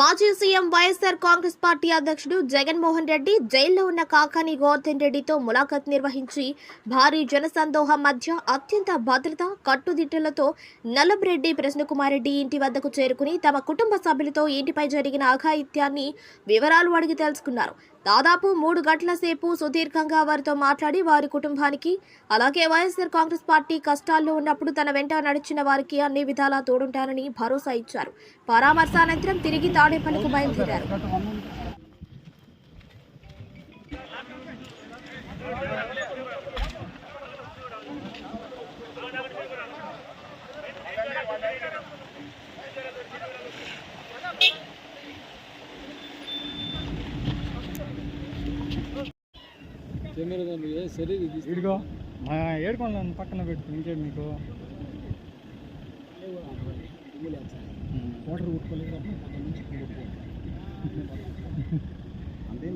మాజీ CM YSR Congress party అధ్యక్షుడు జగన్మోహన్ రెడ్డి జైల్లో ఉన్న కాకాని గోవర్ధన్ రెడ్డితో ములాఖాత్ నిర్వహించి భారీ జనసందోహం మధ్య అత్యంత భద్రత కట్టుదిట్టలతో నల్లబ్రెడ్డి ప్రసన్నకుమార్ రెడ్డి ఇంటి వద్దకు చేరుకుని తమ కుటుంబ సభ్యులతో ఇంటిపై జరిగిన అఘాయిత్యాన్ని వివరాలు అడిగి తెలుసుకున్నారు. దాదాపు 3 గంటల సేపు సుదీర్ఘంగా వారితో మాట్లాడి వారి కుటుంబానికి అలాగే వైఎస్ఆర్ కాంగ్రెస్ పార్టీ కష్టాల్లో ఉన్నప్పుడు తన వెంట నడిచిన వారికి అన్ని విధాలా తోడుంటానని భరోసా ఇచ్చారు. పరామర్శ అనంతరం తిరిగి తాడేపల్లికి బయలుదేరారు. ఇదిగో మా ఏడుకోండి పక్కన పెట్టుకుని ఇంకే మీకు వాటర్ కొట్టుకోలేదు అంతే